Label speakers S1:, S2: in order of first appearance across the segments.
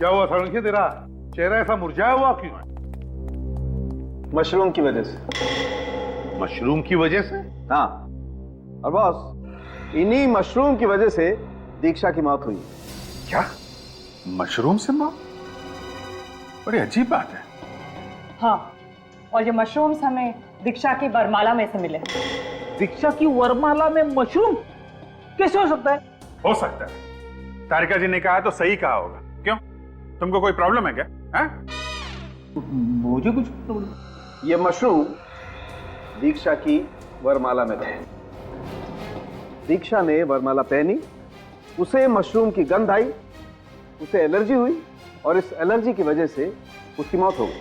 S1: क्या हुआ सड़के, तेरा चेहरा ऐसा मुरझाया हुआ क्यों है?
S2: मशरूम की वजह से।
S1: मशरूम की वजह से?
S2: हाँ, और बॉस इन्हीं मशरूम की वजह से दीक्षा की मौत हुई।
S1: क्या मशरूम से मौत? बड़ी अजीब बात है।
S3: हाँ, और ये मशरूम्स हमें दीक्षा की वरमाला में से मिले।
S4: दीक्षा की वरमाला में मशरूम कैसे हो सकता है?
S1: हो सकता है, तारिका जी ने कहा तो सही कहा होगा। क्यों, तुमको कोई प्रॉब्लम है क्या? है?
S4: मुझे कुछ प्रॉब्लम?
S2: ये मशरूम दीक्षा की वरमाला में थे। दीक्षा ने वरमाला पहनी, उसे मशरूम की गंध आई, उसे एलर्जी हुई और इस एलर्जी की वजह से उसकी मौत हो गई।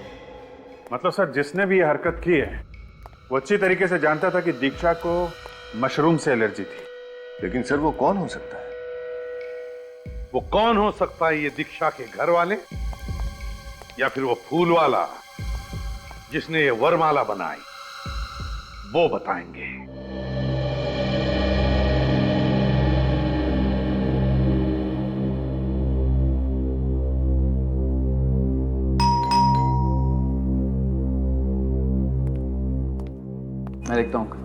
S1: मतलब सर, जिसने भी ये हरकत की है वो अच्छी तरीके से जानता था कि दीक्षा को मशरूम से एलर्जी थी।
S5: लेकिन सर वो कौन हो सकता है?
S1: वो कौन हो सकता है? ये दीक्षा के घर वाले या फिर वो फूल वाला जिसने ये वरमाला बनाई, वो बताएंगे।
S2: मैं देखता हूँ।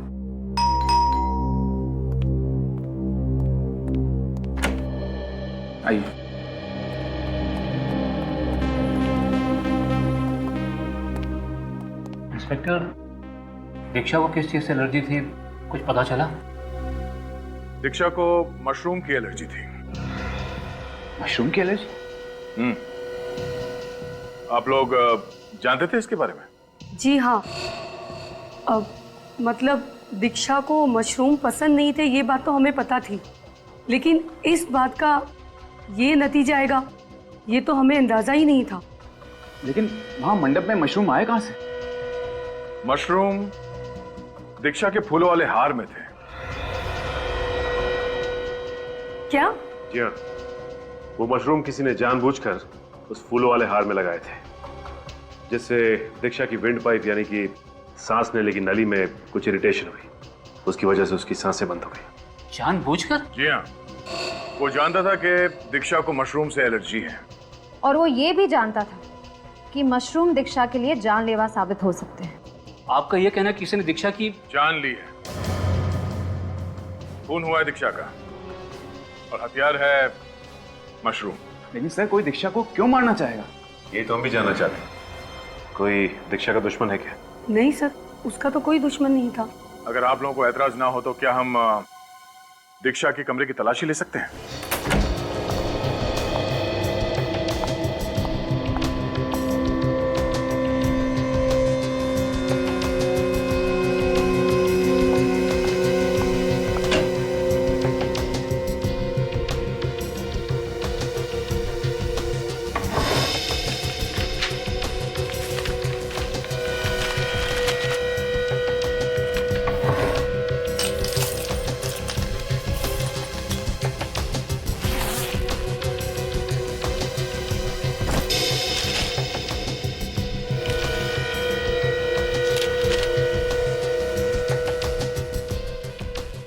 S2: आइए।
S6: इंस्पेक्टर, दीक्षा को किस चीज से एलर्जी थी, कुछ पता चला?
S1: दीक्षा को मशरूम की एलर्जी थी।
S6: मशरूम की एलर्जी?
S1: आप लोग जानते थे इसके बारे में?
S7: जी हाँ, अब मतलब दीक्षा को मशरूम पसंद नहीं थे, ये बात तो हमें पता थी, लेकिन इस बात का ये नतीजा आएगा ये तो हमें अंदाजा ही नहीं था।
S2: लेकिन वहां मंडप में मशरूम आए कहां से?
S1: मशरूम दीक्षा के फूलों वाले हार में थे।
S7: क्या?
S5: जी हाँ, वो मशरूम किसी ने जानबूझकर उस फूलों वाले हार में लगाए थे, जिससे दीक्षा की विंड पाइप यानी कि सांस लेने की नली में कुछ इरिटेशन हुई। उसकी वजह से उसकी सांसें बंद हो गई।
S6: जानबूझकर?
S1: जी हाँ, वो जानता था कि दीक्षा को मशरूम से एलर्जी है।
S8: और वो ये भी जानता था कि मशरूम दीक्षा के लिए जानलेवा साबित हो सकते हैं।
S6: आपका यह कहना किसी ने दीक्षा की
S1: जान ली है। खून हुआ है दीक्षा का और हथियार है मशरूम।
S2: लेकिन सर, कोई दीक्षा को क्यों मारना चाहेगा?
S5: ये तो हम भी जानना चाहते हैं। कोई दीक्षा का दुश्मन है क्या?
S7: नहीं सर, उसका तो कोई दुश्मन नहीं था।
S1: अगर आप लोगों को ऐतराज ना हो तो क्या हम दीक्षा के कमरे की तलाशी ले सकते हैं?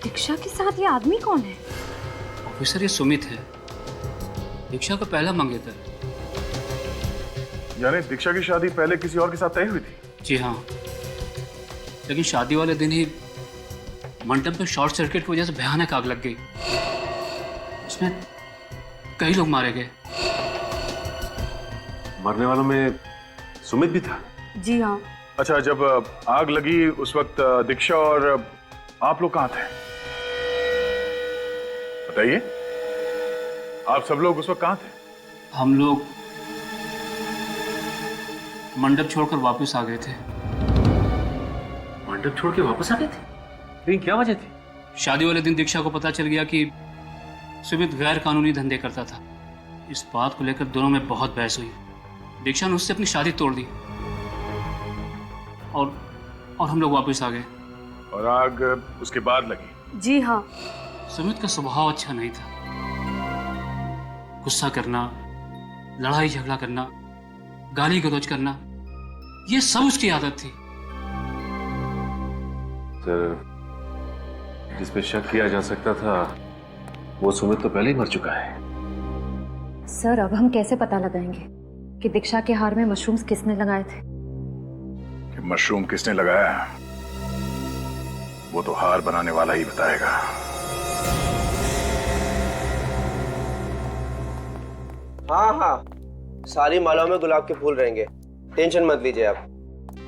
S8: दीक्षा के साथ ये आदमी कौन है?
S6: ऑफिसर, ये सुमित है, दीक्षा का पहला मंगेतर।
S1: यानी दीक्षा की शादी पहले किसी और के साथ तय हुई थी?
S6: जी हाँ, लेकिन शादी वाले दिन ही मंडप में शॉर्ट सर्किट की वजह से भयानक आग लग गई। उसमें कई लोग मारे गए।
S5: मरने वालों में सुमित भी था?
S7: जी हाँ।
S1: अच्छा, जब आग लगी उस वक्त दीक्षा और आप लोग कहाँ थे? बताइए, आप सब लोग उस वक्त कहाँ थे?
S6: हम लोग मंडप छोड़कर वापस आ गए थे।
S5: मंडप छोड़ के वापस आ गए थे? लेकिन क्या वजह थी?
S6: शादी वाले दिन दीक्षा को पता चल गया कि सुमित गैर कानूनी धंधे करता था। इस बात को लेकर दोनों में बहुत बहस हुई। दीक्षा ने उससे अपनी शादी तोड़ दी और हम लोग वापस आ गए।
S1: और आग उसके बाद लगी?
S7: जी हाँ।
S6: सुमित का स्वभाव अच्छा नहीं था। गुस्सा करना, लड़ाई झगड़ा करना, गाली गलौज करना, ये सब उसकी आदत थी।
S5: सर, जिस पे शक किया जा सकता था वो सुमित तो पहले ही मर चुका है।
S8: सर अब हम कैसे पता लगाएंगे कि दीक्षा के हार में मशरूम्स किसने लगाए थे?
S9: कि मशरूम किसने लगाया वो तो हार बनाने वाला ही बताएगा।
S10: हाँ हाँ, सारी मालाओं में गुलाब के फूल रहेंगे, टेंशन मत लीजिए आप।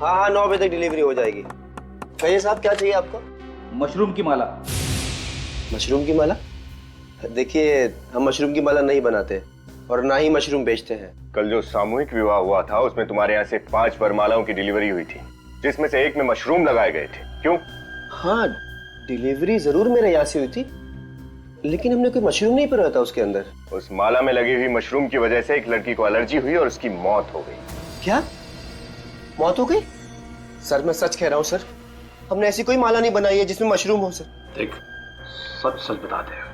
S10: हाँ हाँ, 9 बजे तक डिलीवरी हो जाएगी। कहिए साहब, क्या चाहिए आपको?
S4: मशरूम की माला।
S10: मशरूम की माला? देखिए, हम मशरूम की माला नहीं बनाते और ना ही मशरूम बेचते हैं।
S11: कल जो सामूहिक विवाह हुआ था उसमें तुम्हारे यहाँ से 5 वरमालाओं की डिलीवरी हुई थी, जिसमें से एक में मशरूम लगाए गए थे। क्यों?
S10: हाँ, डिलीवरी जरूर मेरे यहाँ से हुई थी, लेकिन हमने कोई मशरूम नहीं पिरोया था उसके अंदर।
S11: उस माला में लगी हुई मशरूम की वजह से एक लड़की को एलर्जी हुई और उसकी मौत हो गई।
S10: क्या? मौत हो गई? सर मैं सच कह रहा हूँ सर, हमने ऐसी कोई माला नहीं बनाई है जिसमें मशरूम हो सर।
S5: देख, सच सच बता दे,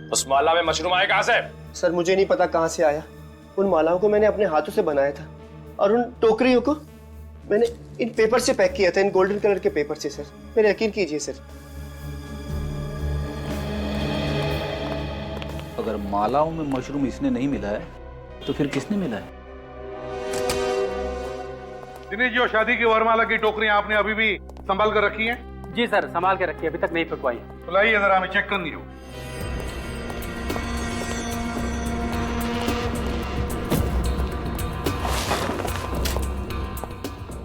S11: उस माला में मशरूम आए कहां से?
S10: सर मुझे नहीं पता कहां से आया। उन मालाओं को मैंने अपने हाथों से बनाया था और उन टोकरियों को मैंने इन पेपर से पैक किया था, इन गोल्डन कलर के पेपर से। सर मेरे यकीन कीजिए सर।
S4: अगर मालाओं में मशरूम इसने नहीं मिला है तो फिर किसने मिला है?
S1: दिनेश जी, शादी की वरमाला की टोकरियां आपने अभी भी संभाल कर रखी हैं?
S6: जी सर, संभाल के रखिए, अभी तक नहीं पिकवाई।
S1: तो लाइए जरा, हमें चेक करनी हो।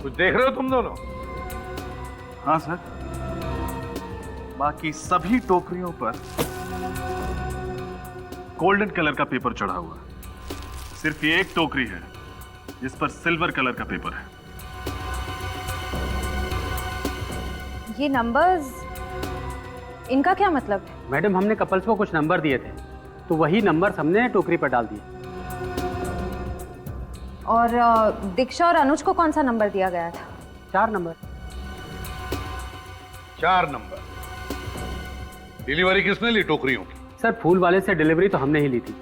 S1: कुछ देख रहे हो तुम दोनों?
S9: हाँ सर, बाकी सभी टोकरियों पर गोल्डन कलर का पेपर चढ़ा हुआ है। सिर्फ ये एक टोकरी है जिस पर सिल्वर कलर का पेपर है।
S8: ये नंबर्स, इनका क्या मतलब है?
S6: मैडम, हमने कपल्स को कुछ नंबर दिए थे, तो वही नंबर्स हमने टोकरी पर डाल दिए।
S8: और दीक्षा और अनुज को कौन सा नंबर दिया गया था?
S6: 4 नंबर।
S1: 4 नंबर। डिलीवरी किसने ली टोकरियों की?
S6: सर, फूल वाले से डिलीवरी तो हमने ही ली थी,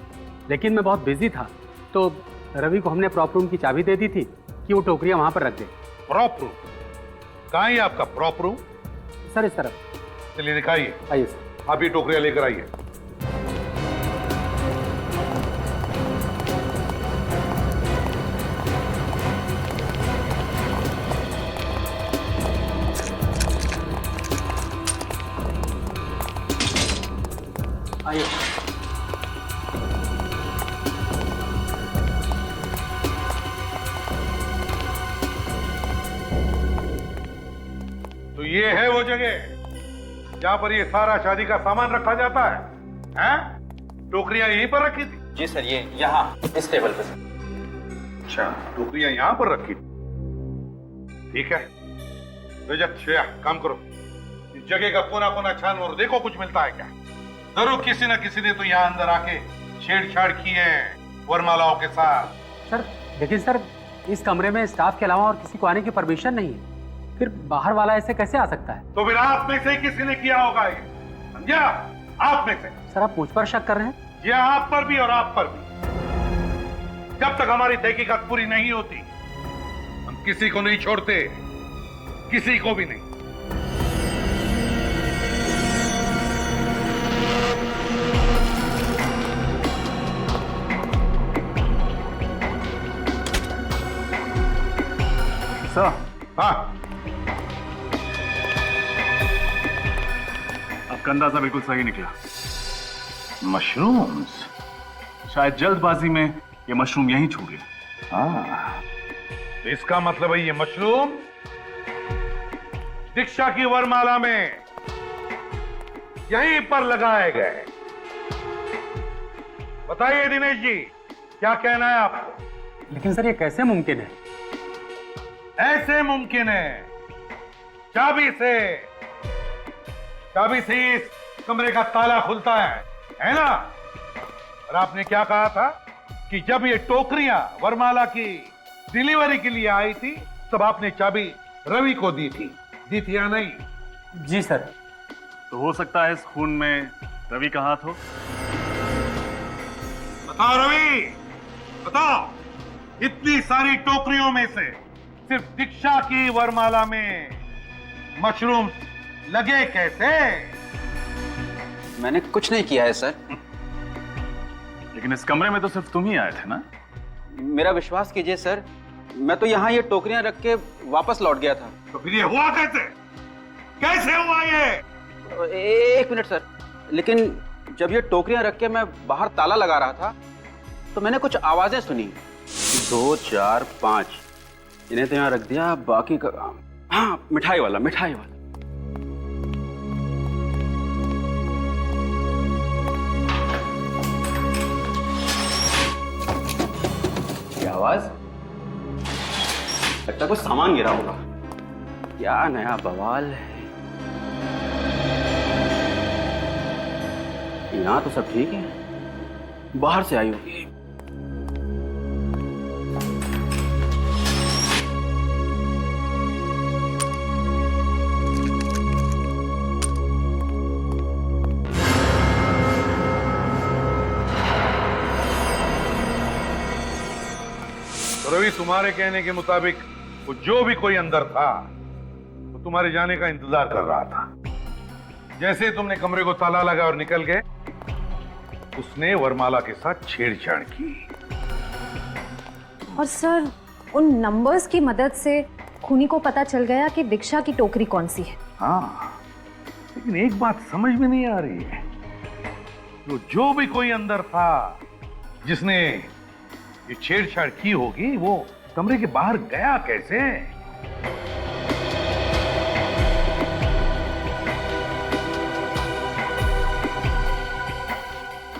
S6: लेकिन मैं बहुत बिजी था, तो रवि को हमने प्रॉप रूम की चाबी दे दी थी कि वो टोकरियां वहां पर रख दे।
S1: Prop room? कहाँ है आपका प्रॉप रूम?
S6: सर इस तरफ।
S1: चलिए दिखाइए।
S6: आइए सर।
S1: आप ये टोकरियां लेकर आइए।
S6: आइए।
S1: तो ये है वो जगह जहां पर ये सारा शादी का सामान रखा जाता है? हैं? टोकरियां यहीं पर रखी थी?
S10: जी सर, ये यहाँ इस टेबल पे सर।
S1: अच्छा, टोकरियां यहां पर रखी थी। ठीक है रजत, श्रेया, काम करो, इस जगह का कोना कोना छान और देखो कुछ मिलता है क्या। जरूर किसी न किसी ने तो यहाँ अंदर आके छेड़छाड़ की है वरमालाओं के साथ।
S6: सर लेकिन सर, इस कमरे में स्टाफ के अलावा और किसी को आने की परमिशन नहीं है, फिर बाहर वाला ऐसे कैसे आ सकता है?
S1: तो फिर आप में से किसी ने किया होगा ये, समझा? आप में से।
S6: सर आप मुझ पर शक कर रहे हैं?
S1: ये आप पर भी और आप पर भी। जब तक हमारी तहकीकात पूरी नहीं होती हम किसी को नहीं छोड़ते, किसी को भी नहीं।
S9: सर,
S1: हाँ,
S9: आपका अंदाजा बिल्कुल सही निकला।
S1: मशरूम्स।
S9: शायद जल्दबाजी में ये मशरूम यहीं छू गए।
S1: हाँ, तो इसका मतलब है ये मशरूम दीक्षा की वरमाला में यहीं पर लगाए गए। बताइए दिनेश जी, क्या कहना है आपको?
S6: लेकिन सर ये कैसे मुमकिन है?
S1: ऐसे मुमकिन है, चाबी से इस कमरे का ताला खुलता है ना? और आपने क्या कहा था कि जब ये टोकरियां वरमाला की डिलीवरी के लिए आई थी तब आपने चाबी रवि को दी थी या नहीं?
S6: जी सर।
S9: तो हो सकता है इस खून में रवि का हाथ हो।
S1: बताओ रवि, बताओ, इतनी सारी टोकरियों में से सिर्फ दीक्षा की वरमाला में मशरूम लगे कैसे?
S10: मैंने कुछ नहीं किया है सर।
S9: लेकिन इस कमरे में तो सिर्फ तुम ही आए थे ना?
S12: मेरा विश्वास कीजिए सर, मैं तो यहाँ ये टोकरियां रख के वापस लौट गया था।
S1: तो फिर ये हुआ कैसे? कैसे हुआ ये?
S12: एक मिनट सर, लेकिन जब ये टोकरियां रख के मैं बाहर ताला लगा रहा था तो मैंने कुछ आवाजें सुनी। 2 4 5 इन्हें तो यहाँ रख दिया, बाकी का हाँ मिठाई वाला। क्या आवाज? लगता कुछ सामान गिरा होगा। क्या नया बवाल है। यहाँ तो सब ठीक है, बाहर से आई होगी।
S1: तो रवि, तुम्हारे कहने के मुताबिक वो जो भी कोई अंदर था वो तुम्हारे जाने का इंतजार कर रहा था। जैसे तुमने कमरे को ताला लगा और निकल गए, उसने वरमाला के साथ छेड़छाड़ की।
S8: और सर, उन नंबर्स की मदद से खूनी को पता चल गया कि दीक्षा की टोकरी कौन सी है।
S1: हाँ, लेकिन एक बात समझ में नहीं आ रही है, जो भी कोई अंदर था जिसने ये छेड़छाड़ की होगी, वो कमरे के बाहर गया कैसे?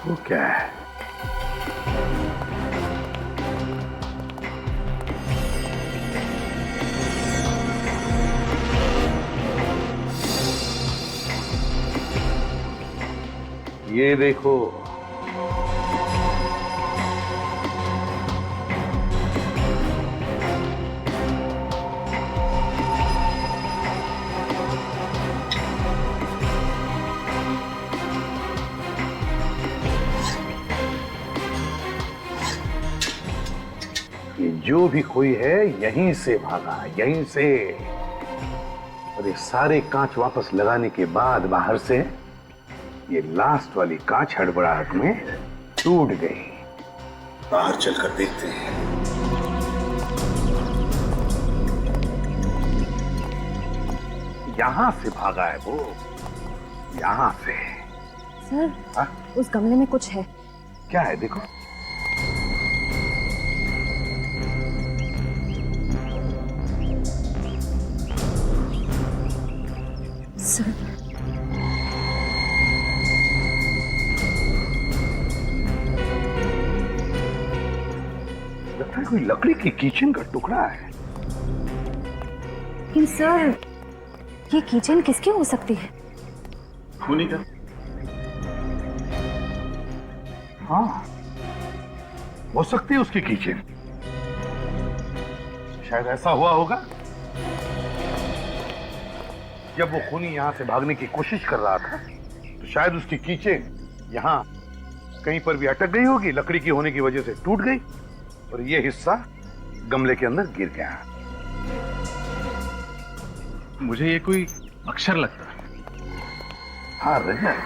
S1: वो क्या है? ये देखो, जो भी कोई है यहीं से भागा, यहीं से। और ये सारे कांच वापस लगाने के बाद बाहर से ये लास्ट वाली कांच हड़बड़ाहट में टूट गई। बाहर चलकर देखते हैं। यहां से भागा है वो, यहां से।
S8: सर,
S1: हा?
S8: उस गमले में कुछ है।
S1: क्या है? देखो।
S8: सर,
S1: लगता है कोई लकड़ी की किचन का टुकड़ा है।
S8: लेकिन सर, ये किचन किसकी हो सकती है?
S9: खूनी का।
S1: हाँ, हो सकती है उसकी किचन। शायद ऐसा हुआ होगा, जब वो खूनी यहां से भागने की कोशिश कर रहा था तो शायद उसकी कीचेन यहां कहीं पर भी अटक गई होगी, लकड़ी की होने की वजह से टूट गई और ये हिस्सा गमले के अंदर गिर गया।
S9: मुझे ये कोई अक्षर लगता है।
S1: हाँ रजत,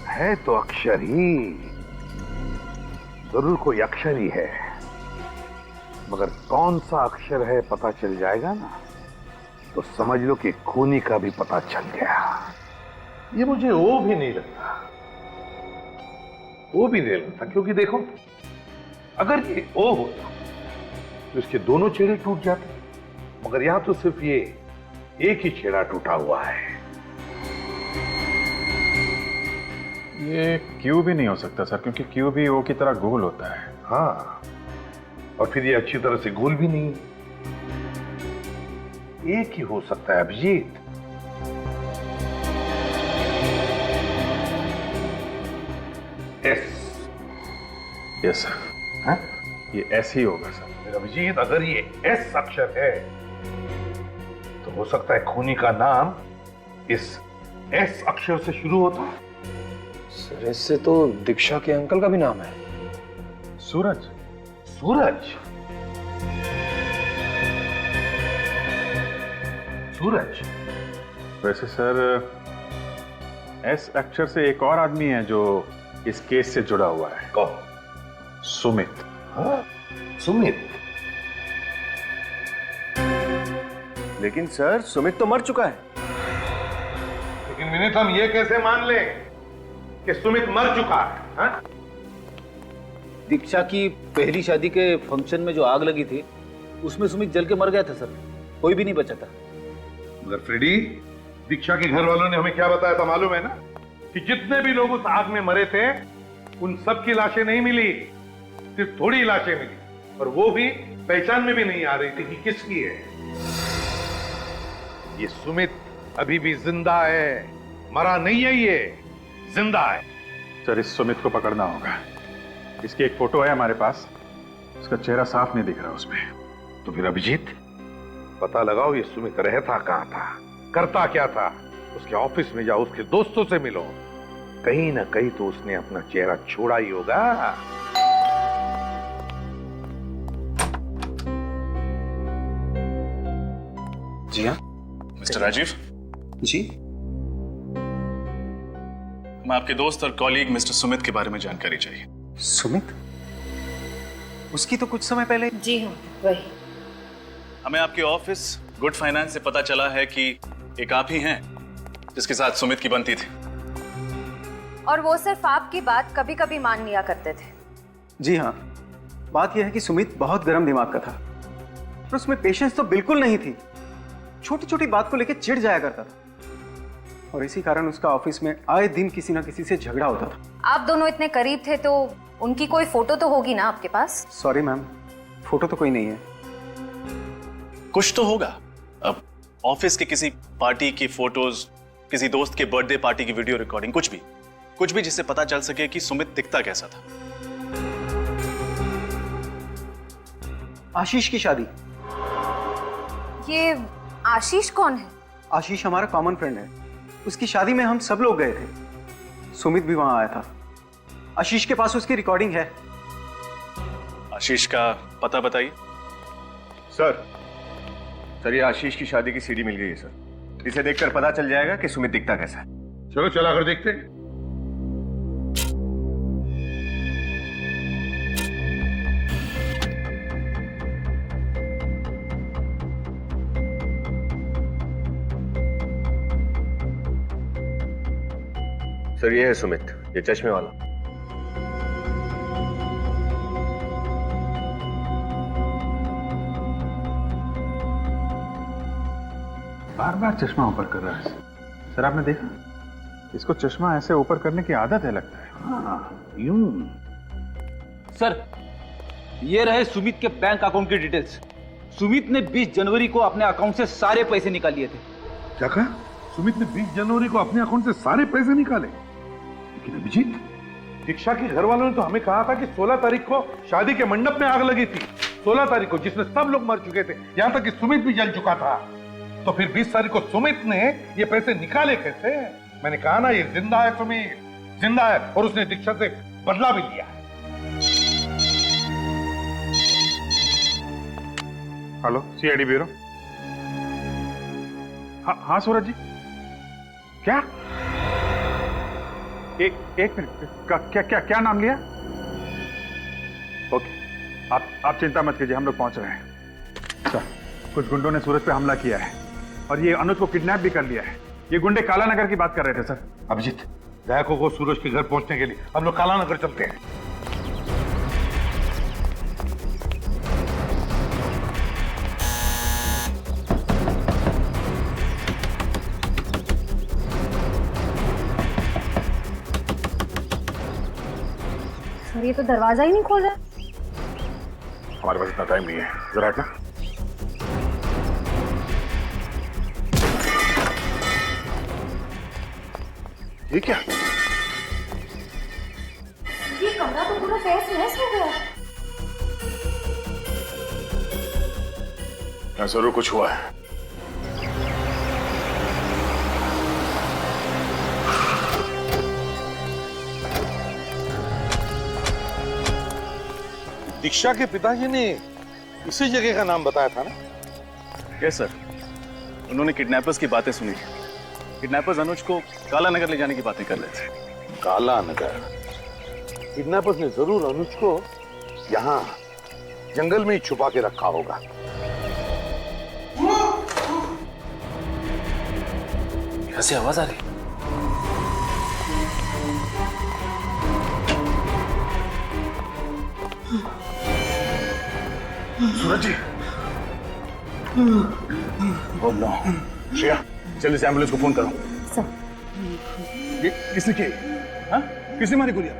S1: है तो अक्षर ही, जरूर कोई अक्षर ही है, मगर कौन सा अक्षर है पता चल जाएगा ना, तो समझ लो कि खूनी का भी पता चल गया। ये मुझे वो भी नहीं लगता, वो भी नहीं लगता, क्योंकि देखो, अगर ये ओ होता तो इसके दोनों छेड़े टूट जाते, मगर यहां तो सिर्फ ये एक ही छेड़ा टूटा हुआ है।
S9: ये क्यू भी नहीं हो सकता सर, क्योंकि क्यू भी ओ की तरह गोल होता है।
S1: हाँ, और फिर ये अच्छी तरह से गोल भी नहीं। एक ही हो सकता है अभिजीत। एस।
S9: Yes sir.
S1: हाँ?
S9: ये एस ही होगा सर।
S1: फिर अभिजीत, अगर ये एस अक्षर है तो हो सकता है खूनी का नाम इस एस अक्षर से शुरू होता है।
S10: सर, इससे तो दीक्षा के अंकल का भी नाम है।
S9: सूरज।
S1: सूरज? सूरज?
S9: वैसे सर, एस अक्षर से एक और आदमी है जो
S1: इस केस से जुड़ा हुआ है। कौन? सुमित।
S11: हाँ, सुमित। लेकिन सर सुमित तो मर चुका है।
S1: लेकिन विनीत हम ये कैसे मान लें कि सुमित मर चुका है? हाँ?
S4: दीक्षा की पहली शादी के फंक्शन में जो आग लगी थी उसमें सुमित जल के मर गया था सर, कोई भी नहीं बचा था।
S1: मगर फ्रेडी, दीक्षा के घर वालों ने हमें क्या बताया था मालूम है ना, कि जितने भी लोग उस आग में मरे थे उन सब की लाशें नहीं मिली, सिर्फ थोड़ी लाशें मिली, और वो भी पहचान में भी नहीं आ रही थी कि किसकी है। ये सुमित अभी भी जिंदा है, मरा नहीं है, ये जिंदा है।
S9: सर इस सुमित को पकड़ना होगा। इसकी एक फोटो है हमारे पास, उसका चेहरा साफ नहीं दिख रहा उसमें।
S1: तो फिर अभिजीत, पता लगाओ ये सुमित रहता कहां था, करता क्या था। उसके ऑफिस में जाओ, उसके दोस्तों से मिलो, कहीं ना कहीं तो उसने अपना चेहरा छोड़ा ही होगा।
S9: जी हाँ मिस्टर राजीव
S10: जी।
S9: मैं आपके दोस्त और कॉलीग मिस्टर सुमित के बारे में जानकारी चाहिए।
S10: सुमित? उसकी तो कुछ समय पहले।
S8: जी हाँ, वही।
S9: हमें आपके ऑफिस गुड फाइनेंस से पता चला है कि एक आप ही हैं जिसके साथ सुमित की बनती थी।
S8: और वो सिर्फ आपकी बात कभी कभी मान लिया करते थे।
S10: जी हाँ, बात यह है कि सुमित बहुत गर्म दिमाग का था, पर उसमें पेशेंस तो बिल्कुल नहीं थी। छोटी छोटी बात को लेकर चिढ़ जाया करता था, और इसी कारण उसका ऑफिस में आए दिन किसी ना किसी से झगड़ा होता था।
S8: आप दोनों इतने करीब थे तो उनकी कोई फोटो तो होगी ना आपके पास?
S10: सॉरी मैम, फोटो तो कोई नहीं है।
S9: कुछ तो होगा। अब ऑफिस के किसी पार्टी की फोटोज, किसी दोस्त के बर्थडे पार्टी की वीडियो रिकॉर्डिंग, कुछ भी जिससे पता चल सके कि सुमित दिखता कैसा था।
S10: आशीष की शादी।
S8: ये आशीष कौन है?
S10: आशीष हमारा कॉमन फ्रेंड है, उसकी शादी में हम सब लोग गए थे, सुमित भी वहां आया था। आशीष के पास उसकी रिकॉर्डिंग है।
S9: आशीष का पता बताइए।
S11: सर ये आशीष की शादी की सीडी मिल गई है सर। इसे देखकर पता चल जाएगा कि सुमित दिखता कैसा है।
S1: चलो चला कर देखते हैं।
S11: सर ये है सुमित, ये चश्मे वाला।
S9: बार बार चश्मा ऊपर कर रहा है सर, आपने देखा? इसको चश्मा ऐसे ऊपर करने की आदत है लगता है।
S1: हाँ, यूं।
S4: सर ये रहे सुमित के बैंक अकाउंट की डिटेल्स। सुमित ने 20 जनवरी को अपने अकाउंट से सारे पैसे निकाल लिए थे।
S1: क्या कहा? सुमित ने 20 जनवरी को अपने अकाउंट से सारे पैसे निकाले? लेकिन अभिजीत, दीक्षा के घर वालों ने तो हमें कहा था कि 16 तारीख को शादी के मंडप में आग लगी थी। 16 तारीख को, जिसमें सब लोग मर चुके थे, यहां तक कि सुमित भी जल चुका था। तो फिर 20 तारीख को सुमित ने ये पैसे निकाले कैसे? मैंने कहा ना, ये जिंदा है, सुमित जिंदा है, और उसने दीक्षा से बदला भी लिया है।
S9: Hello, CID bureau. हाँ सूरज जी, क्या? एक मिनट, क्या नाम लिया? ओके, आप चिंता मत कीजिए, हम लोग पहुंच रहे हैं। सर, कुछ गुंडों ने सूरज पे हमला किया है और ये अनुज को किडनैप भी कर लिया है। ये गुंडे काला नगर की बात कर रहे थे सर।
S1: अभिजीत, दयाको को सूरज के घर पहुंचने के लिए हम लोग काला नगर चलते हैं।
S8: सर ये तो दरवाजा ही नहीं खोल रहा।
S1: हमारे पास इतना टाइम नहीं है, जरा हटना। ये क्या?
S8: ये कमरा तो पूरा तहस नहस हो गया।
S9: यहाँ जरूर कुछ हुआ है।
S1: दीक्षा के पिताजी ने इसी जगह का नाम बताया था ना?
S9: यस सर, उन्होंने किडनैपर्स की बातें सुनी थी। किडनैपर्स अनुज को काला नगर ले जाने की बातें कर रहे थे।
S1: काला नगर? किडनैपर्स ने जरूर अनुज को यहाँ जंगल में ही छुपा के रखा होगा।
S9: कैसे आवाज आ रही?
S1: सूरज जी, oh no. श्रेया, जल्दी से एम्बुलेंस को फोन करो। ये किसने की? हाँ? किसने मारी गोलियां?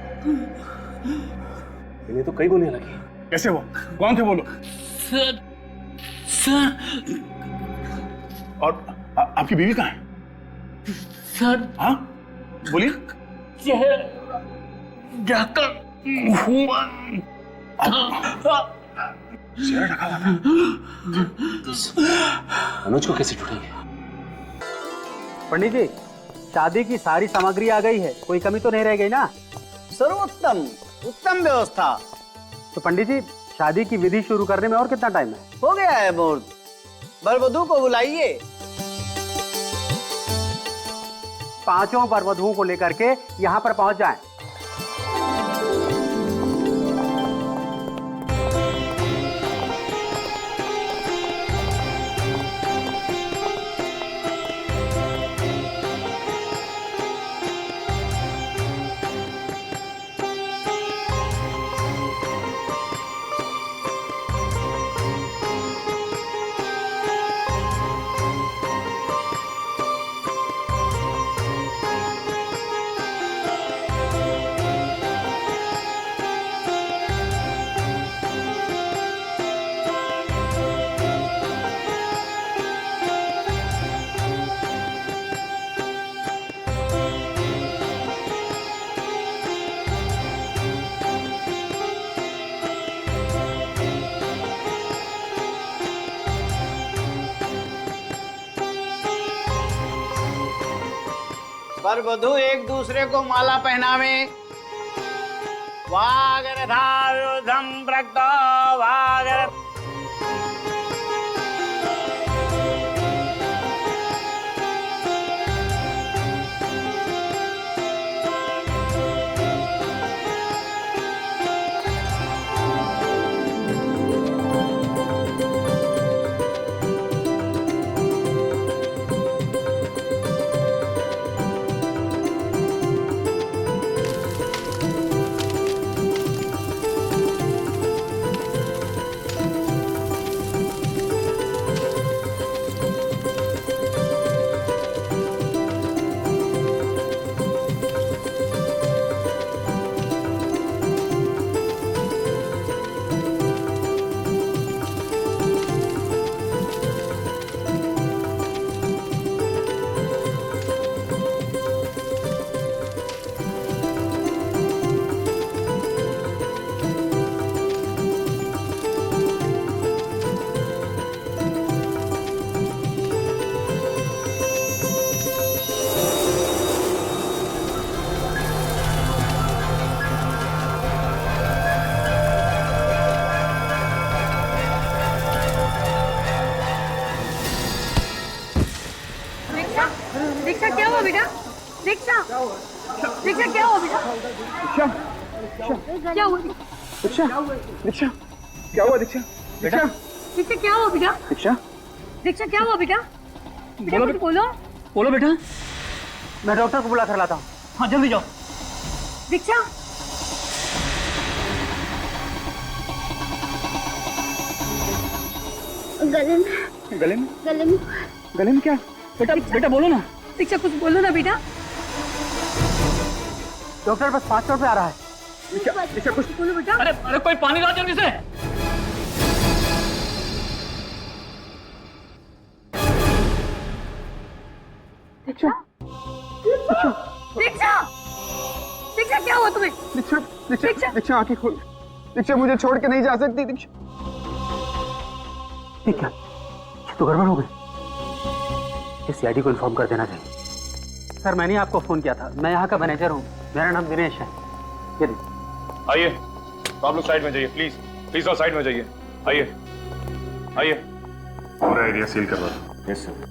S5: इन्हें तो कई गोलियां लगी।
S1: कैसे वो? कौन थे वो लोग?
S6: सर
S1: और आपकी बीवी कहाँ है?
S6: सर
S1: हाँ? बोलिए।
S6: ढका हुआ
S1: चेहरा ढका हुआ था।
S5: अनुज को कैसे ढूंढेंगे?
S10: पंडित जी, शादी की सारी सामग्री आ गई है, कोई कमी तो नहीं रह गई ना?
S12: सर्वोत्तम, उत्तम व्यवस्था।
S10: तो पंडित जी, शादी की विधि शुरू करने में और कितना टाइम है?
S12: हो गया है मुहूर्त। वर वधू को बुलाइए।
S10: पांचों वर वधुओं को लेकर के यहाँ पर पहुंच जाएं।
S12: वर वधू एक दूसरे को माला पहनावे। वागरधायुधं प्रक्तो वागर।
S7: दीक्षा क्या हुआ बेटा? दीक्षा दीक्षा क्या हुआ बेटा? क्या हुआ?
S2: दीक्षा दीक्षा क्या हुआ? दीक्षा बेटा
S7: दीक्षा क्या हुआ बेटा?
S2: दीक्षा
S7: दीक्षा क्या हुआ बेटा? बेटा कुछ बोलो।
S10: बोलो बेटा। मैं डॉक्टर को बुला कर लाता हूँ। हाँ जल्दी जाओ।
S7: दीक्षा
S2: गले में गले में
S7: गले में
S2: गले में क्या?
S10: बेटा बेटा बोलो ना।
S7: दीक्षा कुछ बोलो ना बेटा।
S10: डॉक्टर बस 5 मिनट पे आ रहा है।
S2: दीक्षा कुछ
S7: बोलो बेटा।
S6: अरे अरे कोई पानी ला जल्दी से।
S2: दीक्षा
S7: दीक्षा दीक्षा क्या हुआ तुम्हें?
S2: दीक्षा दीक्षा दीक्षा आंखें खोल। दीक्षा मुझे छोड़ के नहीं जा सकती। दीक्षा
S10: ठीक है, तो गड़बड़ हो गई। इस सीआईडी को इन्फॉर्म कर देना चाहिए। सर मैंने आपको फोन किया था, मैं यहाँ का मैनेजर हूँ, मेरा नाम दिनेश है। ये
S5: आइए, आप लोग साइड में जाइए प्लीज। प्लीज और साइड में जाइए। आइए आइए। पूरा एरिया सील करवा दो। Yes sir.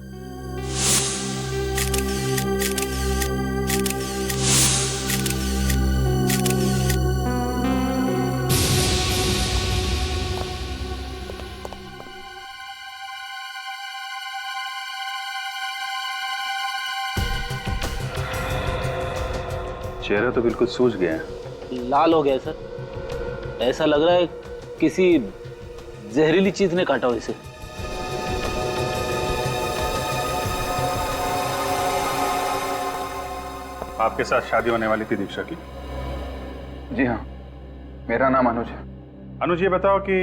S5: चेहरा तो बिल्कुल सूज गया है।
S4: लाल हो गया है सर, ऐसा लग रहा है किसी जहरीली चीज ने काटा हो इसे।
S5: आपके साथ शादी होने वाली थी दीक्षा की?
S10: जी हाँ, मेरा नाम अनुज है।
S5: अनुज, ये बताओ कि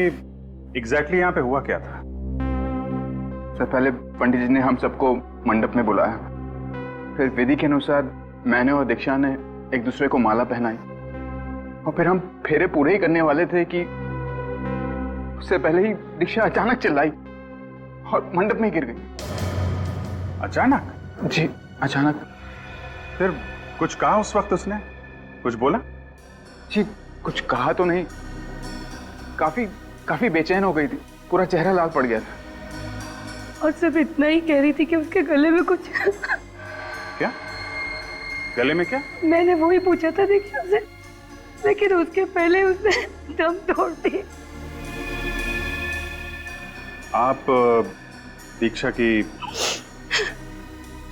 S5: एग्जैक्टली यहाँ पे हुआ क्या था?
S10: सर, पहले पंडित जी ने हम सबको मंडप में बुलाया, फिर विधि के अनुसार मैंने और दीक्षा ने एक दूसरे को माला पहनाई, और फिर हम फेरे पूरे ही करने वाले थे कि उससे पहले ही दीक्षा अचानक चिल्लाई और मंडप में गिर गई।
S5: अचानक?
S10: जी, अचानक।
S5: फिर कुछ कहा उस वक्त उसने? कुछ बोला?
S10: जी, कुछ कहा तो नहीं, काफी बेचैन हो गई थी, पूरा चेहरा लाल पड़ गया था।
S7: और सिर्फ इतना ही कह रही थी कि उसके गले में कुछ
S5: क्या? गले में क्या?
S7: मैंने वो ही पूछा था दीक्षा से, लेकिन उसके पहले उसने दम तोड़ दी।
S5: आप दीक्षा की?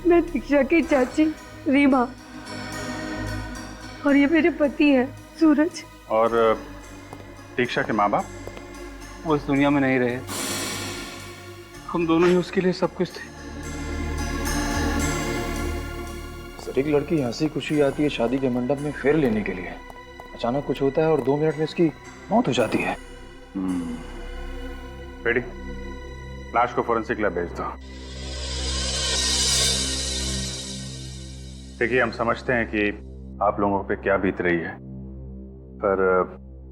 S7: मैं दीक्षा की चाची रीमा, और ये मेरे पति हैं सूरज।
S5: और दीक्षा के माँ बाप?
S6: वो इस दुनिया में नहीं रहे, हम दोनों ही उसके लिए सब कुछ थे।
S13: सर, एक लड़की हंसी खुशी आती है शादी के मंडप में फेर लेने के लिए, अचानक कुछ होता है और 2 मिनट में उसकी मौत हो जाती है।
S5: रेडी, लाश को फोरेंसिक लैब भेज दो। देखिए, हम समझते हैं कि आप लोगों पे क्या बीत रही है, पर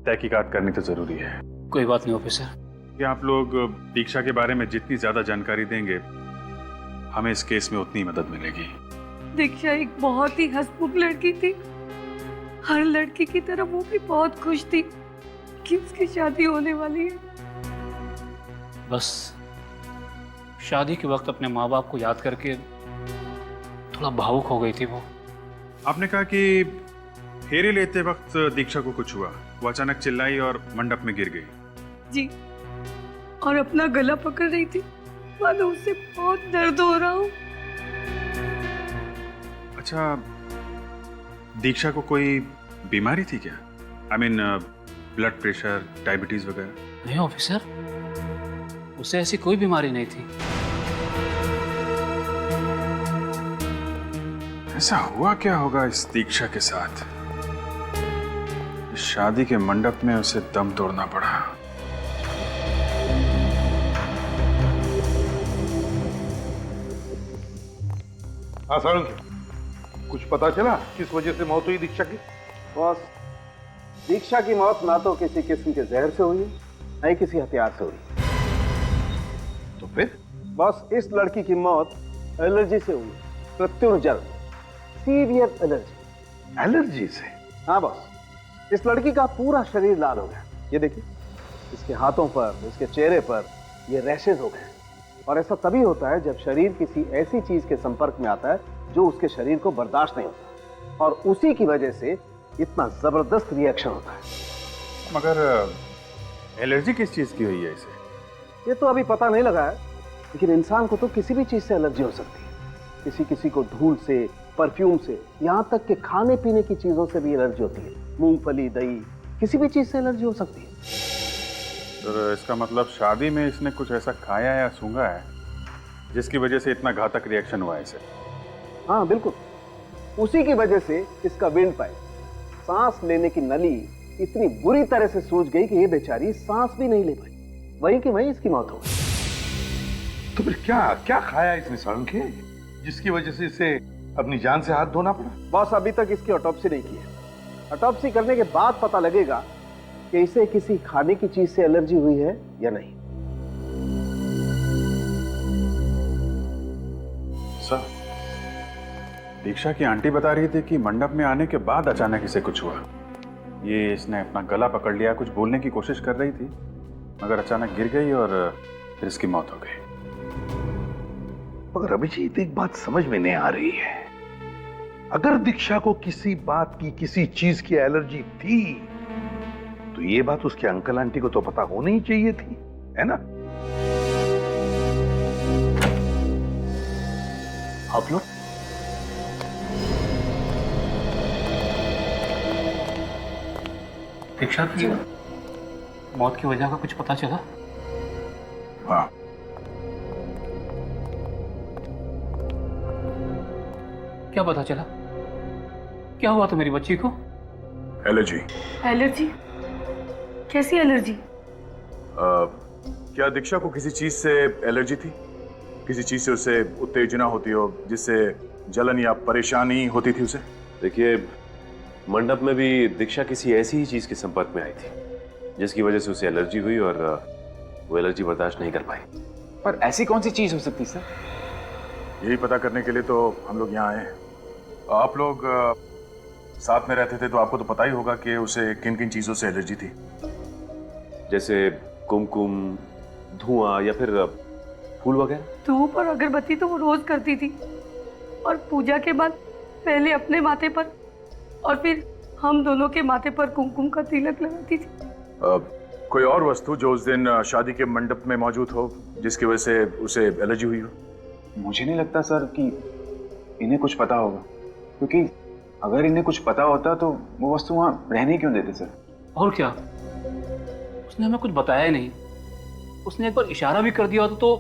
S5: तहकीकात करनी तो जरूरी है।
S6: कोई बात नहीं ऑफिसर।
S5: कि आप लोग दीक्षा के बारे में जितनी ज्यादा जानकारी देंगे, हमें इस केस में उतनी मदद मिलेगी।
S7: दीक्षा एक बहुत ही हंसमुख लड़की थी, हर लड़की की तरह वो भी बहुत खुश थी कि उसकी शादी होने वाली है।
S6: बस शादी के वक्त अपने माँ बाप को याद करके थोड़ा भावुक हो गई थी वो।
S5: आपने कहा कि फेरे लेते वक्त दीक्षा को कुछ हुआ, वो अचानक चिल्लाई और मंडप में गिर गई।
S7: जी, और अपना गला पकड़ रही थी, मानो उससे बहुत दर्द हो रहा हो।
S5: अच्छा, दीक्षा को कोई बीमारी थी क्या? I mean blood pressure, diabetes वगैरह?
S6: नहीं ऑफिसर, उसे ऐसी कोई बीमारी नहीं थी।
S5: ऐसा हुआ क्या होगा इस दीक्षा के साथ? इस शादी के मंडप में उसे दम तोड़ना पड़ा।
S1: हाँ सारुण, कुछ पता चला किस वजह से मौत हुई दीक्षा की?
S2: बॉस, दीक्षा की मौत ना तो किसी किस्म के जहर से हुई है, ना ही किसी हथियार से हुई।
S1: तो फिर?
S2: बॉस, इस लड़की की मौत एलर्जी से हुई, प्रत्युर्जल, सीवियर एलर्जी।
S1: एलर्जी से?
S2: हाँ बॉस, इस लड़की का पूरा शरीर लाल हो गया। ये देखिए, इसके हाथों पर, इसके चेहरे पर ये रैशेज हो गए। और ऐसा तभी होता है जब शरीर किसी ऐसी चीज के संपर्क में आता है जो उसके शरीर को बर्दाश्त नहीं होता, और उसी की वजह से इतना जबरदस्त रिएक्शन होता है।
S5: मगर एलर्जी किस चीज की हुई है इसे?
S2: ये तो अभी पता नहीं लगा है, लेकिन इंसान को तो किसी भी चीज से एलर्जी हो सकती है। किसी को धूल से, परफ्यूम से, यहाँ तक कि खाने पीने की चीजों से भी एलर्जी होती है। मूंगफली, दही, किसी भी चीज से एलर्जी हो सकती है।
S5: तो इसका मतलब शादी में इसने कुछ ऐसा खाया या सूंघा है जिसकी वजह से इतना घातक रिएक्शन हुआ है इसे?
S2: हाँ बिल्कुल, उसी की वजह से इसका विंड पाइप, सांस लेने की नली इतनी बुरी तरह से सूज गई कि ये बेचारी सांस भी नहीं ले पाई। वहीं की वहीं इसकी मौत हो गई।
S1: तो फिर क्या क्या खाया इसने सारुण के, जिसकी वजह से इसे अपनी जान से हाथ धोना पड़ा?
S2: बॉस, अभी तक इसकी ऑटोप्सी नहीं की है। ऑटोप्सी करने के बाद पता लगेगा कि इसे किसी खाने की चीज से एलर्जी हुई है या नहीं।
S5: सर, दीक्षा की आंटी बता रही थी कि मंडप में आने के बाद अचानक इसे कुछ हुआ। ये इसने अपना गला पकड़ लिया, कुछ बोलने की कोशिश कर रही थी, मगर अचानक गिर गई और फिर इसकी मौत हो गई।
S1: मगर अभिजीत, एक बात समझ में नहीं आ रही है। अगर दीक्षा को किसी बात की, किसी चीज की एलर्जी थी, तो ये बात उसके अंकल आंटी को तो पता होनी ही चाहिए थी, है ना?
S6: आप लोग दीक्षा की मौत की वजह का कुछ पता चला?
S1: हाँ,
S6: क्या पता चला? क्या हुआ था मेरी बच्ची को?
S1: एलर्जी।
S7: एलर्जी? कैसी एलर्जी?
S14: क्या दीक्षा को किसी चीज से एलर्जी थी? किसी चीज से उसे उत्तेजना होती हो जिससे जलन या परेशानी होती थी उसे?
S5: देखिए, मंडप में भी दीक्षा किसी ऐसी ही चीज के संपर्क में आई थी जिसकी वजह से उसे एलर्जी हुई और वो एलर्जी बर्दाश्त नहीं कर पाई।
S13: पर ऐसी कौन सी चीज हो सकती सर?
S14: यही पता करने के लिए तो हम लोग यहाँ आए हैं। आप लोग साथ में रहते थे तो आपको तो पता ही होगा कि उसे किन किन चीजों से एलर्जी थी।
S5: जैसे कुमकुम, धुआं या फिर फूल वगैरह।
S7: धूप और अगरबत्ती तो वो रोज करती थी, और पूजा के बाद पहले अपने माथे पर और फिर हम दोनों के माथे पर कुमकुम का तिलक लगाती थी।
S14: कोई और वस्तु जो उस दिन शादी के मंडप में मौजूद हो जिसकी वजह से उसे एलर्जी हुई हो?
S13: मुझे नहीं लगता सर कि इन्हें कुछ पता होगा, क्योंकि अगर इन्हें कुछ पता होता तो वो वस्तु वहां रहने क्यों देते सर?
S6: और क्या, उसने हमें कुछ बताया ही नहीं। उसने एक बार इशारा भी कर दिया होता तो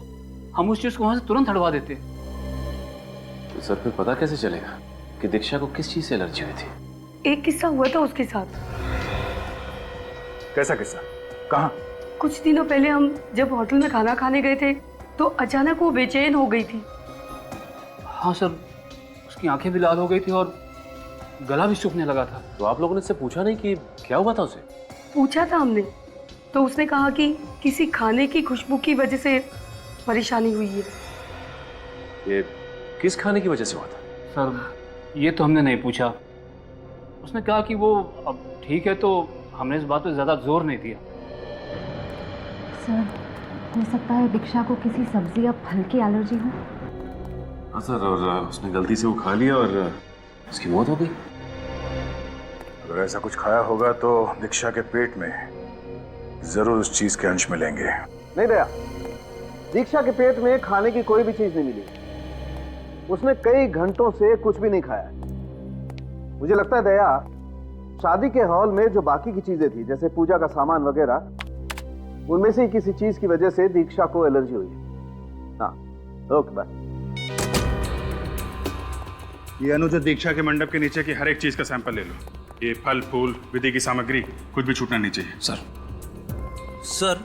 S6: हम उस चीज को वहां से तुरंत हटवा देते।
S5: तो सर फिर पता कैसे चलेगा कि दीक्षा को किस चीज से एलर्जी हुई थी?
S7: एक किस्सा हुआ था उसके साथ।
S14: कैसा किस्सा? कहाँ?
S7: कुछ दिनों पहले हम जब होटल में खाना खाने गए थे तो अचानक वो बेचैन हो गई थी।
S6: हाँ सर, उसकी आंखें भी लाल हो गई थी और गला भी सूखने लगा था।
S5: तो आप लोगों ने उससे पूछा नहीं कि क्या हुआ था उसे? पूछा
S7: था हमने, तो उसने कहा कि किसी खाने की खुशबू की वजह से परेशानी हुई है।
S5: ये किस खाने की वजह से हुआ था?
S6: सर ये तो हमने नहीं पूछा। उसने कहा कि वो अब ठीक है, तो हमने इस बात पे ज्यादा जोर नहीं दिया।
S8: सर हो सकता है दीक्षा को किसी सब्जी या फल की एलर्जी हो।
S5: हाँ सर, और उसने गलती से वो खा लिया और उसकी मौत हो गई।
S14: अगर ऐसा कुछ खाया होगा तो दीक्षा के पेट में जरूर उस चीज के अंश मिलेंगे।
S2: नहीं दया, दीक्षा के पेट में खाने की कोई भी चीज नहीं मिली। उसने कई घंटों से कुछ भी नहीं खाया। मुझे लगता है दया, शादी के हॉल में जो बाकी की चीजें थी जैसे पूजा का सामान वगैरह, उनमें से किसी चीज की वजह से दीक्षा को एलर्जी हुई है। हाँ, ओके बाय।
S14: ये अनुज, दीक्षा के मंडप के नीचे की हर एक चीज का सैंपल ले लो। ये फल फूल, विधि की सामग्री, कुछ भी छूटना नहीं चाहिए।
S4: सर,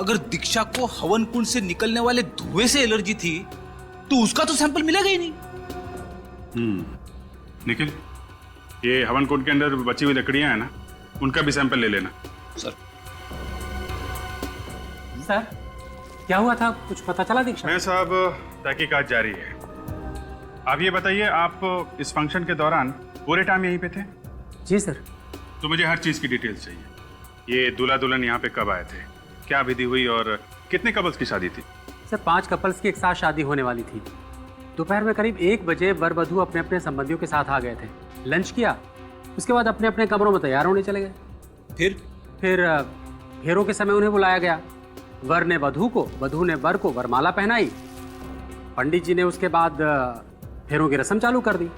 S4: अगर दीक्षा को हवन कुंड से निकलने वाले धुएं से एलर्जी थी तो उसका तो सैंपल मिलेगा ही नहीं।
S14: निखिल, ये हवन कुंड के अंदर बची हुई लकड़ियां हैं ना, उनका भी सैंपल ले लेना।
S6: सर क्या हुआ था, कुछ पता चला दीक्षा?
S14: मैं साहब, तहकीकात जारी है। आप ये बताइए, आप इस फंक्शन के दौरान पूरे टाइम यहीं पे थे?
S6: जी सर।
S14: तो मुझे हर चीज की डिटेल्स चाहिए। ये दूल्हा दुल्हन यहाँ पे कब आए थे, क्या विधि हुई और कितने कपल्स की शादी थी?
S15: सर 5 कपल्स की एक साथ शादी होने वाली थी। दोपहर में करीब 1 बजे वर वधू अपने अपने संबंधियों के साथ आ गए थे। लंच किया, उसके बाद अपने अपने कमरों में तैयार होने चले गए। फिर फेरों के समय उन्हें बुलाया गया। वर ने वधू को, वधू ने वर को वरमाला पहनाई। पंडित जी ने उसके बाद फेरों की रस्म चालू कर दी।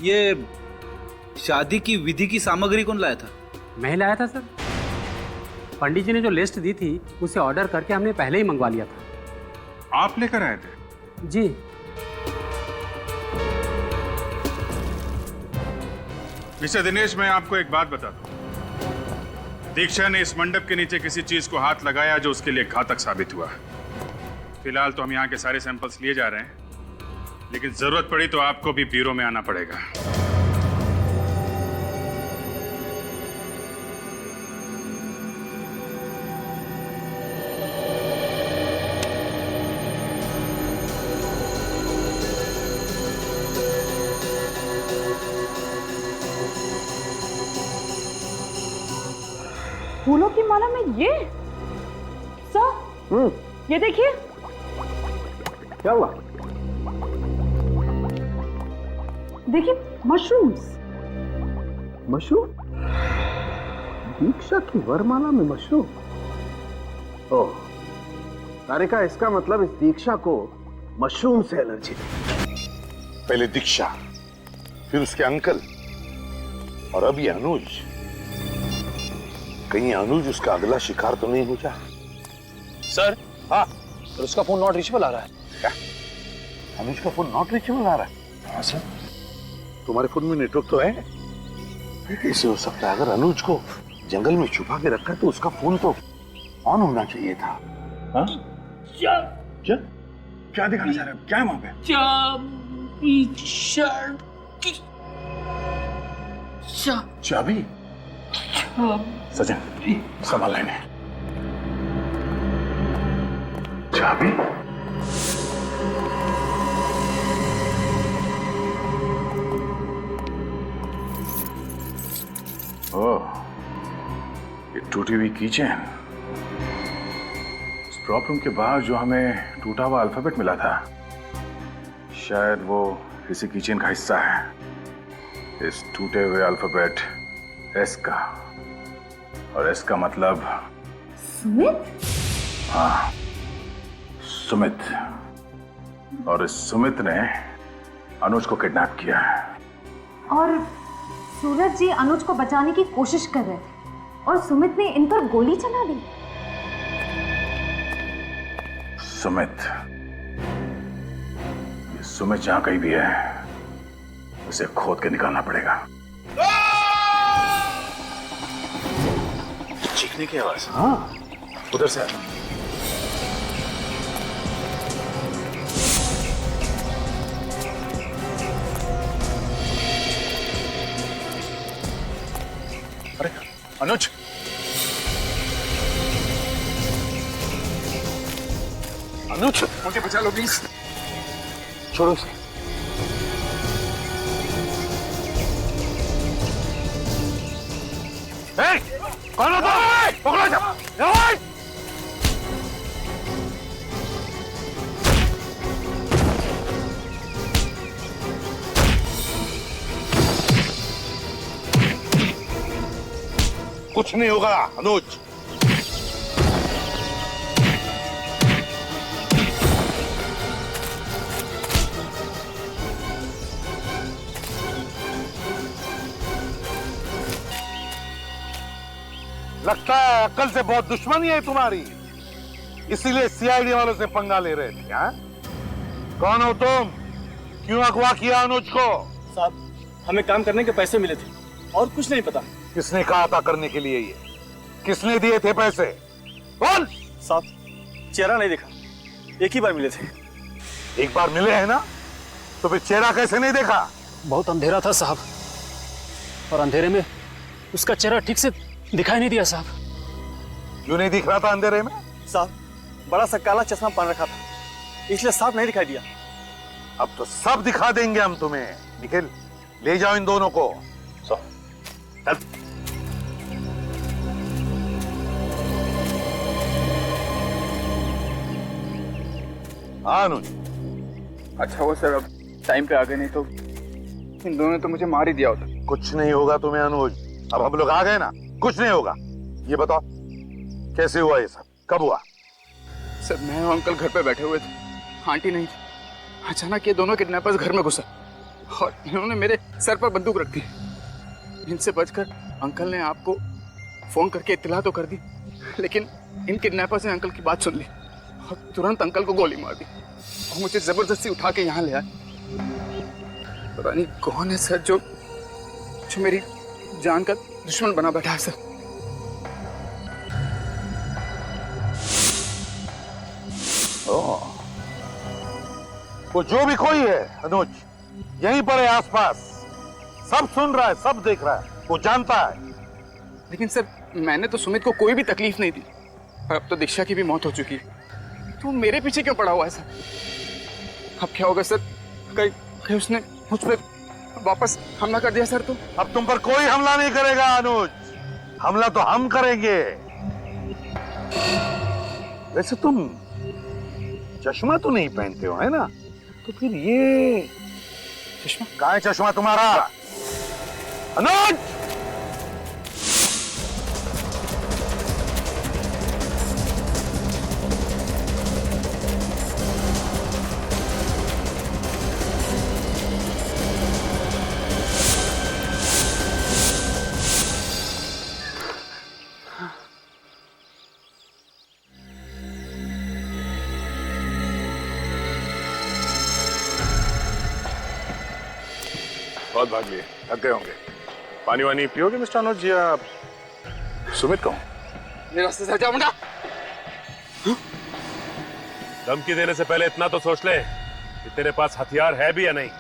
S4: ये शादी की विधि की सामग्री कौन लाया था?
S15: मैं ही लाया था सर। पंडित जी ने जो लिस्ट दी थी उसे ऑर्डर करके हमने पहले ही मंगवा लिया था।
S14: आप लेकर आए थे?
S15: जी।
S14: मिस्टर दिनेश, मैं आपको एक बात बता दूं। दीक्षा ने इस मंडप के नीचे किसी चीज को हाथ लगाया जो उसके लिए घातक साबित हुआ। फिलहाल तो हम यहाँ के सारे सैंपल्स लिए जा रहे हैं, लेकिन जरूरत पड़ी तो आपको भी ब्यूरो में आना पड़ेगा।
S3: फूलों की माला में ये सर, ये देखिए।
S2: क्या हुआ?
S3: देखिए, मशरूम्स।
S2: मशरूम? दीक्षा की वरमाला में मशरूम? ओह, तारिका, इसका मतलब इस दीक्षा को मशरूम से एलर्जी थी।
S1: पहले दीक्षा, फिर उसके अंकल, और अब ये अनुज। कहीं अनुज उसका अगला शिकार तो नहीं हो जाए।
S9: सर।
S1: हाँ,
S4: और उसका फोन नॉट रीचेबल आ रहा है।
S1: क्या अनुज का फोन नॉट रीचेबल आ रहा है?
S4: हाँ सर।
S1: तुम्हारे फोन में नेटवर्क तो है? कैसे हो सकता है? अगर अनुज को जंगल में छुपा के रखा है तो उसका फोन तो ऑन होना चाहिए था। हाँ? क्या क्या दिखाना चाह रहे हो? क्या है वहां पे? चाबी? सचिन संभाल लेने। चाबी? ओह, ये टूटी हुई कीचेन। इस प्रॉब्लम के बाद जो हमें टूटा हुआ अल्फाबेट मिला था, शायद वो इसी कीचेन का हिस्सा है। इस टूटे हुए अल्फाबेट एस का, और एस का मतलब
S8: सुमित?
S1: हाँ, सुमित। और इस सुमित ने अनुज को किडनैप किया है।
S8: और सूरज जी अनुज को बचाने की कोशिश कर रहे थे और सुमित ने इन पर गोली चला दी।
S1: सुमित, ये सुमित जहां कहीं भी है, उसे खोद के निकालना पड़ेगा।
S9: चीखने की आवाज।
S1: हाँ, उधर से आ।
S9: अरे अनुज,
S1: अनुज
S9: मुझे बचा लो प्लीज।
S1: छोड़ो उसे। कौन हो तुम? पकड़ो इसे। कुछ नहीं होगा अनुज। लगता है अक्ल से बहुत दुश्मनी है तुम्हारी, इसीलिए सीआईडी वालों से पंगा ले रहे थे। हाँ? कौन हो तुम? क्यों अगवा किया अनुज को?
S10: साहब, हमें काम करने के पैसे मिले थे और कुछ नहीं पता।
S1: किसने कहा था करने के लिए? ये किसने दिए थे पैसे? कौन?
S10: साहब, चेहरा नहीं देखा, एक ही बार मिले थे।
S1: एक बार मिले हैं ना, तो फिर चेहरा कैसे नहीं देखा?
S15: बहुत अंधेरा था साहब, और अंधेरे में उसका चेहरा ठीक से दिखाई नहीं दिया साहब।
S1: क्यों नहीं दिख रहा था अंधेरे में?
S10: साहब, बड़ा सा काला चश्मा पहन रखा था, इसलिए साफ नहीं दिखाई दिया।
S1: अब तो सब दिखा देंगे हम तुम्हें। निखिल, ले जाओ इन दोनों को। चल। हाँ अनुज।
S13: अच्छा वो सर, अब टाइम पे आ गए, नहीं तो इन दोनों ने तो मुझे मार ही दिया होता।
S1: कुछ नहीं होगा तुम्हें अनुज, अब हम लोग आ गए ना, कुछ नहीं होगा। ये बताओ कैसे हुआ ये सब, कब हुआ?
S13: सर मैं और अंकल घर पे बैठे हुए थे, आंटी नहीं थी। अचानक ये दोनों किडनैपर्स घर में घुसा और इन्होंने मेरे सर पर बंदूक रख दी। इनसे बचकर अंकल ने आपको फोन करके इत्तला तो कर दी, लेकिन इन किडनैपर्स ने अंकल की बात सुन ली और तुरंत अंकल को गोली मार दी और मुझे जबरदस्ती उठा के यहाँ ले आए। पता नहीं कौन है सर जो मेरी जान का दुश्मन बना बैठा है सर।
S1: वो जो भी कोई है अनुज, यहीं पर है आसपास, सब सुन रहा है, सब देख रहा है, वो जानता है।
S13: लेकिन सर मैंने तो सुमित को कोई भी तकलीफ नहीं दी, और अब तो दीक्षा की भी मौत हो चुकी है, तो मेरे पीछे क्यों पड़ा हुआ है सर? अब क्या होगा सर? कहीं उसने मुझ पर वापस हमला कर दिया सर तो?
S1: अब तुम पर कोई हमला नहीं करेगा अनुज, हमला तो हम करेंगे। वैसे तुम चश्मा तो नहीं पहनते हो, है ना? तो फिर ये
S13: चश्मा
S1: कहाँ है? चश्मा तुम्हारा अनुज?
S14: बहुत भाग लिए, थक गए होंगे। पानी वानी पियोगे मिस्टर अनुज या सुमित को?
S13: मेरे रास्ते से हटा मुंडा।
S5: धमकी देने से पहले इतना तो सोच ले कि तेरे पास हथियार है भी या नहीं।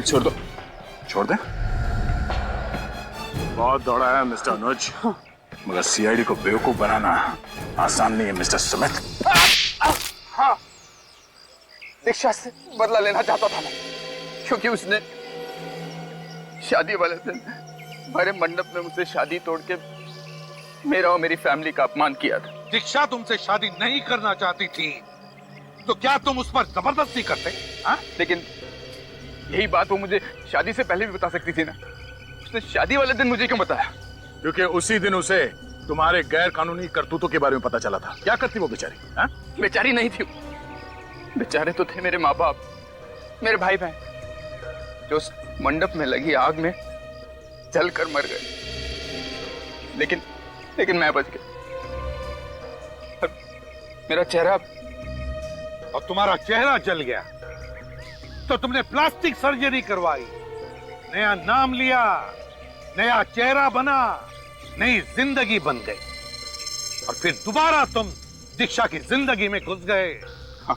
S14: छोड़ दो, छोड़ दे। बहुत दौड़ा है मिस्टर अनुज, मगर सीआईडी को बेवकूफ बनाना आसान नहीं है मिस्टर सुमित।
S13: दीक्षा से बदला लेना चाहता था मैं, क्योंकि उसने शादी वाले दिन हमारे मंडप में मुझसे शादी तोड़ के मेरा और मेरी फैमिली का अपमान किया था।
S1: दीक्षा तुमसे शादी नहीं करना चाहती थी तो क्या तुम उस पर जबरदस्ती करते? हाँ?
S13: लेकिन यही बात वो मुझे शादी से पहले भी बता सकती थी ना। उसने शादी वाले दिन मुझे क्यों बताया?
S14: क्योंकि उसी दिन उसे तुम्हारे गैर कानूनी करतूतों के बारे में पता चला था। क्या करती वो बेचारी? हाँ?
S13: बेचारी नहीं थी, बेचारे तो थे मेरे माँ बाप, मेरे भाई बहन, जो उस मंडप में लगी आग में जलकर मर गए। लेकिन मैं बच गया। मेरा चेहरा,
S1: और तुम्हारा चेहरा जल गया तो तुमने प्लास्टिक सर्जरी करवाई, नया नाम लिया, नया चेहरा बना, नई जिंदगी बन गई, और फिर दोबारा तुम दीक्षा की जिंदगी में घुस गए।
S14: हाँ,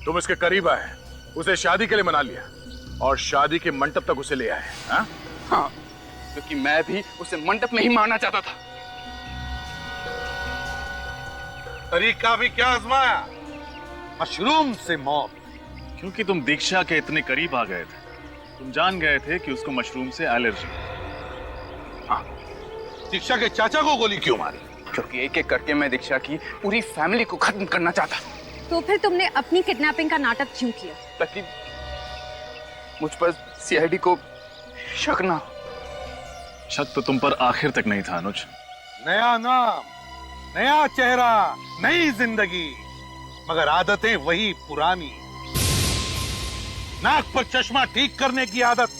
S14: तुम इसके करीब आए, उसे शादी के लिए मना लिया और शादी के मंडप तक उसे ले आए। हाँ?
S13: हाँ, क्योंकि मैं भी उसे मंडप में ही मारना चाहता था।
S1: तरीका भी क्या आजमाया? मशरूम से मौत।
S9: क्योंकि तुम दीक्षा के इतने करीब आ गए थे, तुम जान गए थे कि उसको मशरूम से एलर्जी।
S1: हाँ, दीक्षा के चाचा को गोली क्यों मारी?
S13: क्योंकि एक एक करके मैं दीक्षा की पूरी फैमिली को खत्म करना चाहता था।
S8: तो फिर तुमने अपनी किडनैपिंग का नाटक क्यों किया?
S13: ताकि मुझ पर सीआईडी को शक ना हो।
S9: शक तो तुम पर आखिर तक नहीं था अनुज।
S1: नया नाम, नया चेहरा, नई जिंदगी, मगर आदतें वही पुरानी। नाक पर चश्मा ठीक करने की आदत,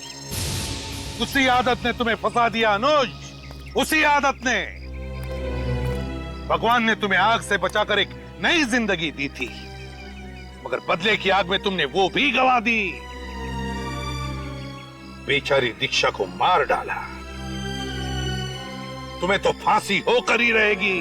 S1: उसी आदत ने तुम्हें फंसा दिया अनुज, उसी आदत ने। भगवान ने तुम्हें आग से बचाकर एक नई जिंदगी दी थी, मगर बदले की आग में तुमने वो भी गंवा दी। बेचारी दीक्षा को मार डाला, तुम्हें तो फांसी होकर ही रहेगी।